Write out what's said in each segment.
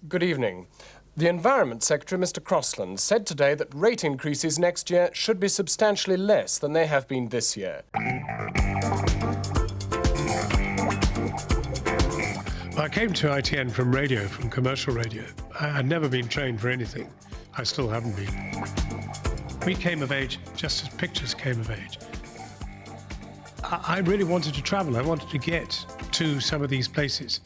Good evening. The Environment Secretary, Mr. Crossland, said today that rate increases next year should be substantially less than they have been this year. I came to ITN from radio, from commercial radio. I'd never been trained for anything. I still haven't been. We came of age just as pictures came of age. I really wanted to travel. I wanted to get to some of these places.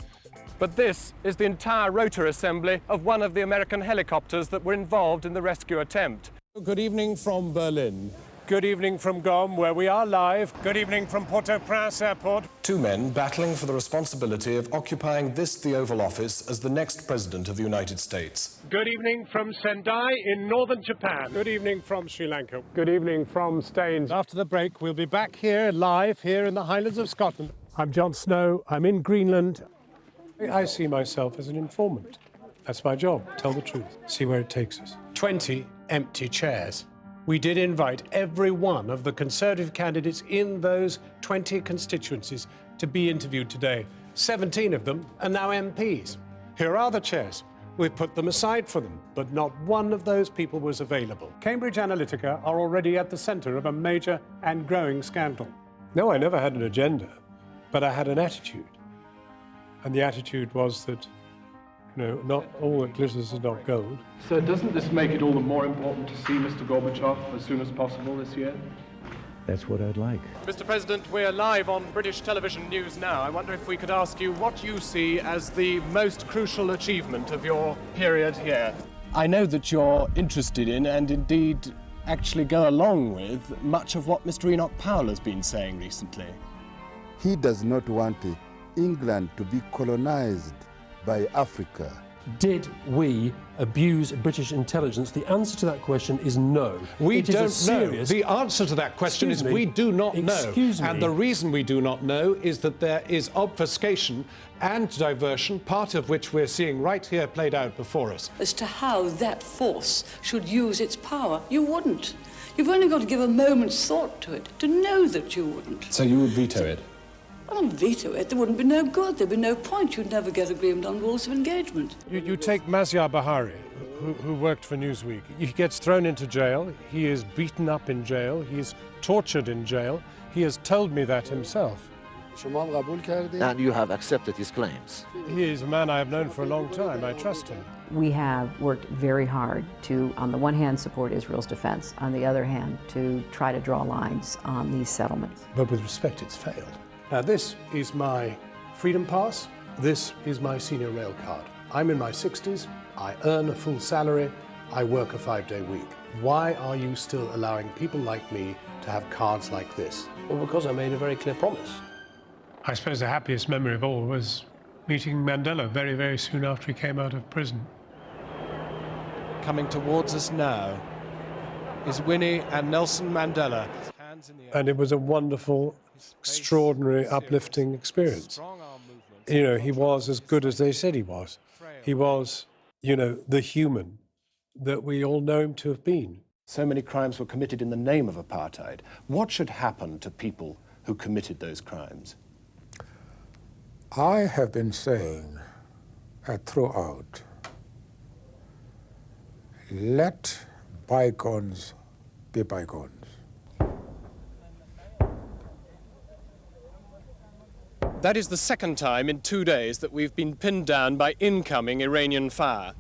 But this is the entire rotor assembly of one of the American helicopters that were involved in the rescue attempt. Good evening from Berlin. Good evening from Gom, where we are live. Good evening from Port-au-Prince Airport. Two men battling for the responsibility of occupying the Oval Office as the next President of the United States. Good evening from Sendai in northern Japan. Good evening from Sri Lanka. Good evening from Staines. After the break, we'll be back here, live, here in the Highlands of Scotland. I'm Jon Snow. I'm in Greenland. I see myself as an informant. That's my job, tell the truth, see where it takes us. 20 empty chairs. We did invite every one of the Conservative candidates in those 20 constituencies to be interviewed today. 17 of them are now MPs. Here are the chairs. We've put them aside for them, but not one of those people was available. Cambridge Analytica are already at the centre of a major and growing scandal. No, I never had an agenda, but I had an attitude. And the attitude was that, not all that glitters is not gold. So doesn't this make it all the more important to see Mr. Gorbachev as soon as possible this year? That's what I'd like. Mr. President, we're live on British television news now. I wonder if we could ask you what you see as the most crucial achievement of your period here. I know that you're interested in, and indeed actually go along with, much of what Mr. Enoch Powell has been saying recently. He does not want England to be colonized by Africa. Did we abuse British intelligence? The answer to that question is no. We don't know. The answer to that question is we do not know. And the reason we do not know is that there is obfuscation and diversion, part of which we're seeing right here played out before us. As to how that force should use its power, you wouldn't. You've only got to give a moment's thought to it to know that you wouldn't. So you would veto it? Well, veto it. There wouldn't be no good. There'd be no point. You'd never get agreement on rules of engagement. You take Mazyar Bahari, who worked for Newsweek. He gets thrown into jail. He is beaten up in jail. He's tortured in jail. He has told me that himself. And you have accepted his claims. He is a man I have known for a long time. I trust him. We have worked very hard to, on the one hand, support Israel's defense, on the other hand, to try to draw lines on these settlements. But with respect, it's failed. Now, this is my Freedom Pass. This is my senior rail card. I'm in my 60s. I earn a full salary. I work a 5-day week. Why are you still allowing people like me to have cards like this? Well, because I made a very clear promise. I suppose the happiest memory of all was meeting Mandela very, very soon after he came out of prison. Coming towards us now is Winnie and Nelson Mandela. And it was a wonderful, extraordinary, uplifting experience. He was as good as they said he was. He was, the human that we all know him to have been. So many crimes were committed in the name of apartheid. What should happen to people who committed those crimes? I have been saying throughout, let bygones be bygones. That is the second time in 2 days that we've been pinned down by incoming Iranian fire.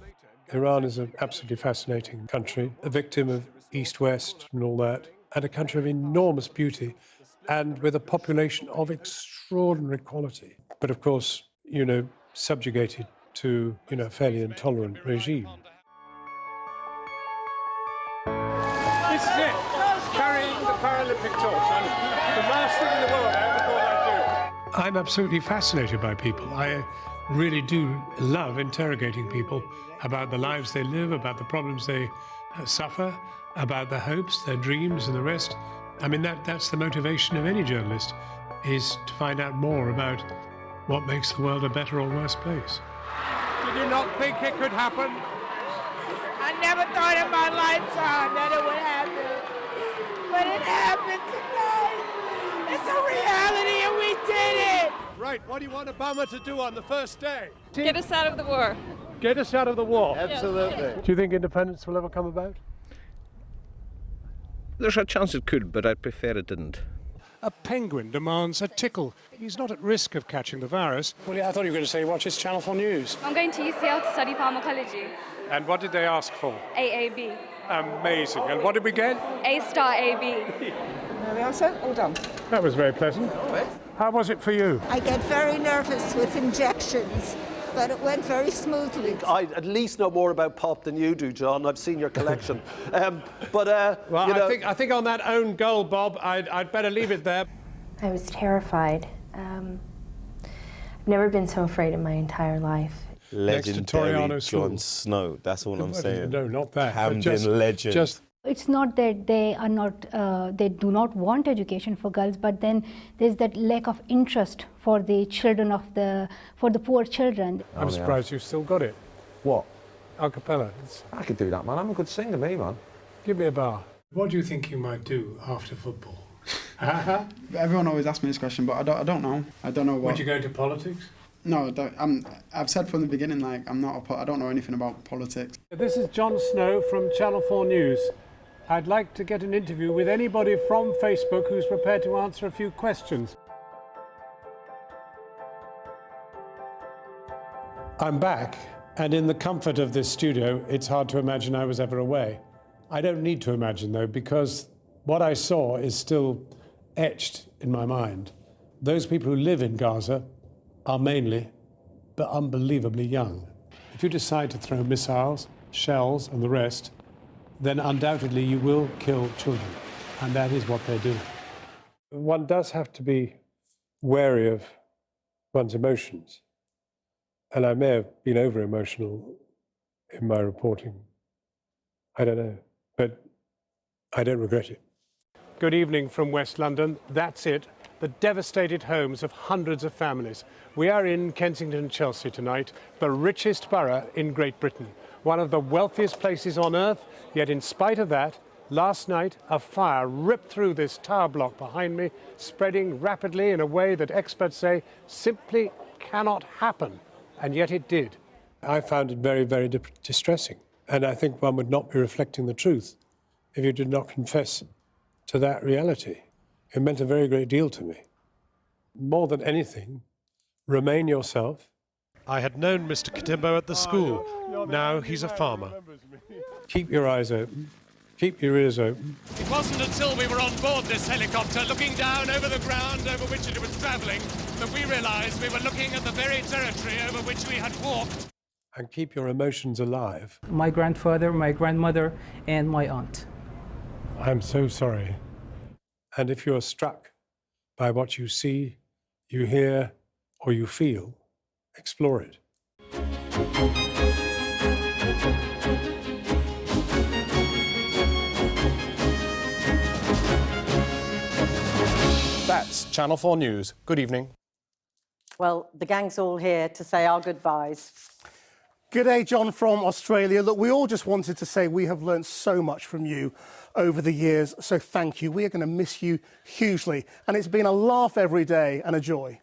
Iran is an absolutely fascinating country, a victim of East-West and all that, and a country of enormous beauty, and with a population of extraordinary quality. But of course, subjugated to, a fairly intolerant regime. This is it, carrying the Paralympic torch. The last thing in the world I ever thought I'd do. I'm absolutely fascinated by people. I really do love interrogating people about the lives they live, about the problems they suffer, about their hopes, their dreams and the rest. I mean, that's the motivation of any journalist, is to find out more about what makes the world a better or worse place. Did you not think it could happen? I never thought in my lifetime that it would happen. But it happened tonight. It's a reality and we did it. Right, what do you want Obama to do on the first day? Get us out of the war. Get us out of the war? Absolutely. Do you think independence will ever come about? There's a chance it could, but I'd prefer it didn't. A penguin demands a tickle. He's not at risk of catching the virus. Well, I thought you were going to say he watches Channel 4 News. I'm going to UCL to study pharmacology. And what did they ask for? AAB. Amazing. And what did we get? A-star AB. There we are, sir. All done. That was very pleasant. How was it for you? I get very nervous with injections, but it went very smoothly. I at least know more about pop than you do, John. I've seen your collection. Well, you know, I think on that own goal, Bob, I'd better leave it there. I was terrified. I've never been so afraid in my entire life. Legendary Jon Snow. That's all I'm saying. No, not that. Camden legend. It's not that they are not, they do not want education for girls, but then there's that lack of interest for the children of for the poor children. I'm surprised you've still got it. What? A cappella. I could do that, man. I'm a good singer, me, man. Give me a bar. What do you think you might do after football? Everyone always asks me this question, but I don't know. I don't know what. Would you go into politics? No, I've said from the beginning, like, I don't know anything about politics. This is Jon Snow from Channel 4 News. I'd like to get an interview with anybody from Facebook who's prepared to answer a few questions. I'm back, and in the comfort of this studio, it's hard to imagine I was ever away. I don't need to imagine, though, because what I saw is still etched in my mind. Those people who live in Gaza are mainly, but unbelievably young. If you decide to throw missiles, shells, and the rest, then undoubtedly you will kill children, and that is what they're doing. One does have to be wary of one's emotions, and I may have been over-emotional in my reporting. I don't know, but I don't regret it. Good evening from West London. That's it. The devastated homes of hundreds of families. We are in Kensington, Chelsea tonight, the richest borough in Great Britain, one of the wealthiest places on earth, yet in spite of that, last night a fire ripped through this tower block behind me, spreading rapidly in a way that experts say simply cannot happen, and yet it did. I found it very, very distressing, and I think one would not be reflecting the truth if you did not confess to that reality. It meant a very great deal to me. More than anything, remain yourself. I had known Mr. Katimbo at the school. Now he's a farmer. Keep your eyes open. Keep your ears open. It wasn't until we were on board this helicopter, looking down over the ground over which it was travelling, that we realised we were looking at the very territory over which we had walked. And keep your emotions alive. My grandfather, my grandmother, and my aunt. I'm so sorry. And if you're struck by what you see, you hear, or you feel, explore it. That's Channel 4 News. Good evening. Well, the gang's all here to say our goodbyes. G'day, John from Australia. Look, we all just wanted to say we have learned so much from you over the years, so thank you. We are going to miss you hugely, and it's been a laugh every day and a joy.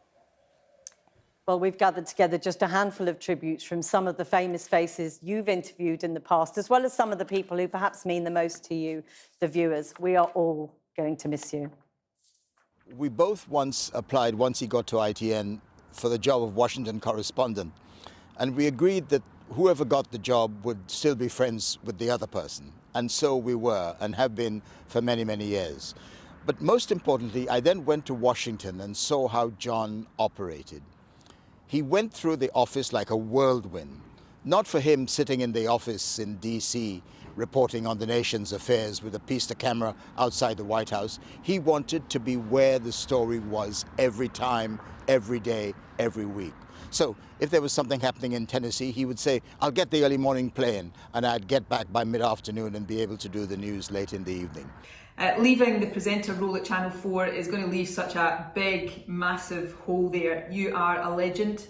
Well, we've gathered together just a handful of tributes from some of the famous faces you've interviewed in the past, as well as some of the people who perhaps mean the most to you, the viewers. We are all going to miss you. We both once applied, once he got to ITN, for the job of Washington correspondent. And we agreed that whoever got the job would still be friends with the other person. And so we were, and have been for many, many years. But most importantly, I then went to Washington and saw how John operated. He went through the office like a whirlwind. Not for him sitting in the office in D.C. reporting on the nation's affairs with a piece to camera outside the White House. He wanted to be where the story was every time, every day, every week. So if there was something happening in Tennessee, he would say, I'll get the early morning plane, and I'd get back by mid-afternoon and be able to do the news late in the evening. Leaving the presenter role at Channel 4 is going to leave such a big, massive hole there. You are a legend,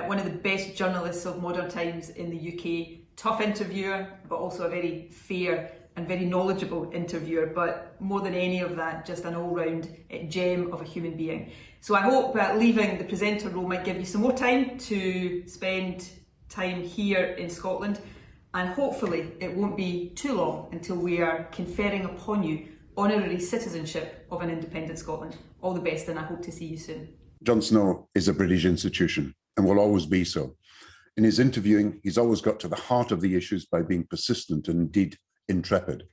one of the best journalists of modern times in the UK, tough interviewer, but also a very fair and very knowledgeable interviewer, but more than any of that, just an all-round gem of a human being. So I hope leaving the presenter role might give you some more time to spend time here in Scotland, and hopefully it won't be too long until we are conferring upon you honorary citizenship of an independent Scotland. All the best, and I hope to see you soon. Jon Snow is a British institution and will always be so. In his interviewing, he's always got to the heart of the issues by being persistent and indeed intrepid.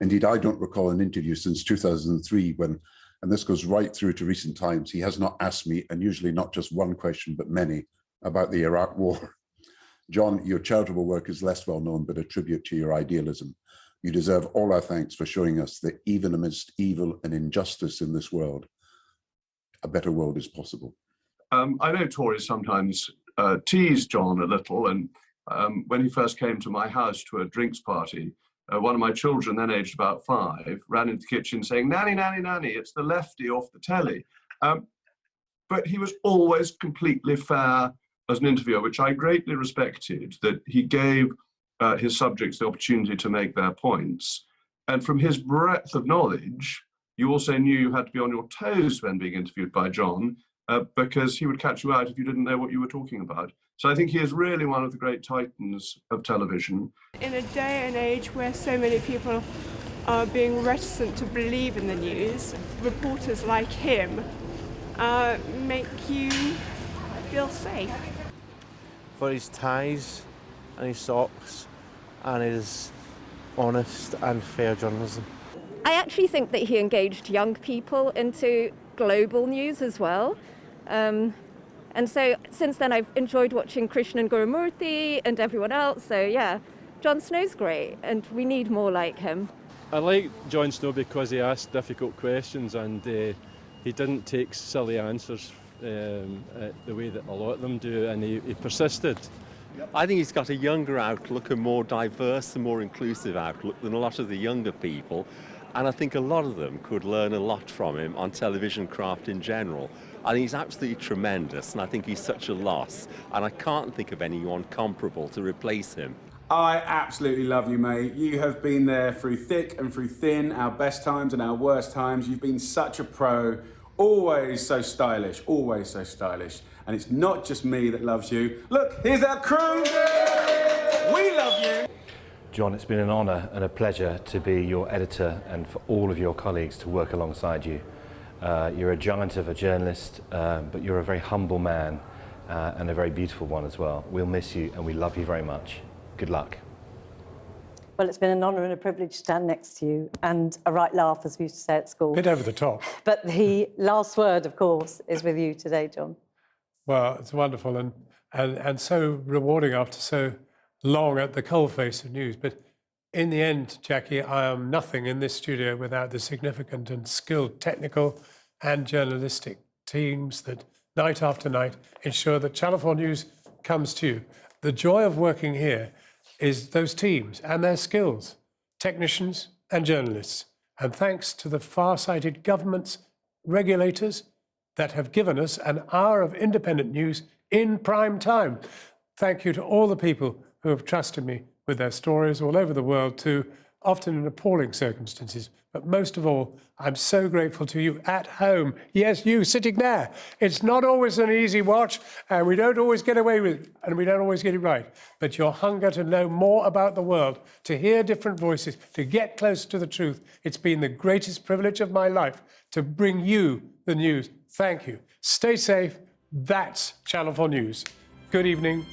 Indeed, I don't recall an interview since 2003 when, and this goes right through to recent times, he has not asked me, and usually not just one question, but many, about the Iraq War. Jon, your charitable work is less well known, but a tribute to your idealism. You deserve all our thanks for showing us that even amidst evil and injustice in this world, a better world is possible. I know Tories sometimes tease Jon a little, and when he first came to my house to a drinks party, one of my children, then aged about 5, ran into the kitchen saying, "Nanny, nanny, nanny, it's the lefty off the telly." But he was always completely fair as an interviewer, which I greatly respected, that he gave his subjects the opportunity to make their points. And from his breadth of knowledge, you also knew you had to be on your toes when being interviewed by Jon, because he would catch you out if you didn't know what you were talking about. So I think he is really one of the great titans of television. In a day and age where so many people are being reticent to believe in the news, reporters like him make you feel safe. For his ties and his socks and his honest and fair journalism. I actually think that he engaged young people into global news as well. And so since then I've enjoyed watching Krishnan Gurumurthy and everyone else. So yeah, Jon Snow's great and we need more like him. I like Jon Snow because he asked difficult questions and he didn't take silly answers the way that a lot of them do, and he persisted. I think he's got a younger outlook, a more diverse and more inclusive outlook than a lot of the younger people. And I think a lot of them could learn a lot from him on television craft in general. I think he's absolutely tremendous, and I think he's such a loss. And I can't think of anyone comparable to replace him. I absolutely love you, mate. You have been there through thick and through thin, our best times and our worst times. You've been such a pro, always so stylish, always so stylish. And it's not just me that loves you. Look, here's our crew. We love you. Jon, it's been an honour and a pleasure to be your editor and for all of your colleagues to work alongside you. You're a giant of a journalist, but you're a very humble man and a very beautiful one as well. We'll miss you and we love you very much. Good luck. Well, it's been an honour and a privilege to stand next to you, and a right laugh, as we used to say at school. Bit over the top. But the last word, of course, is with you today, Jon. Well, it's wonderful and so rewarding after so long at the coalface of news. But in the end, Jackie, I am nothing in this studio without the significant and skilled technical and journalistic teams that night after night ensure that Channel 4 News comes to you. The joy of working here is those teams and their skills, technicians and journalists. And thanks to the far-sighted governments, regulators that have given us an hour of independent news in prime time. Thank you to all the people who have trusted me with their stories all over the world too, often in appalling circumstances. But most of all, I'm so grateful to you at home. Yes, you sitting there. It's not always an easy watch, and we don't always get away with it, and we don't always get it right. But your hunger to know more about the world, to hear different voices, to get closer to the truth, it's been the greatest privilege of my life to bring you the news. Thank you. Stay safe. That's Channel 4 News. Good evening.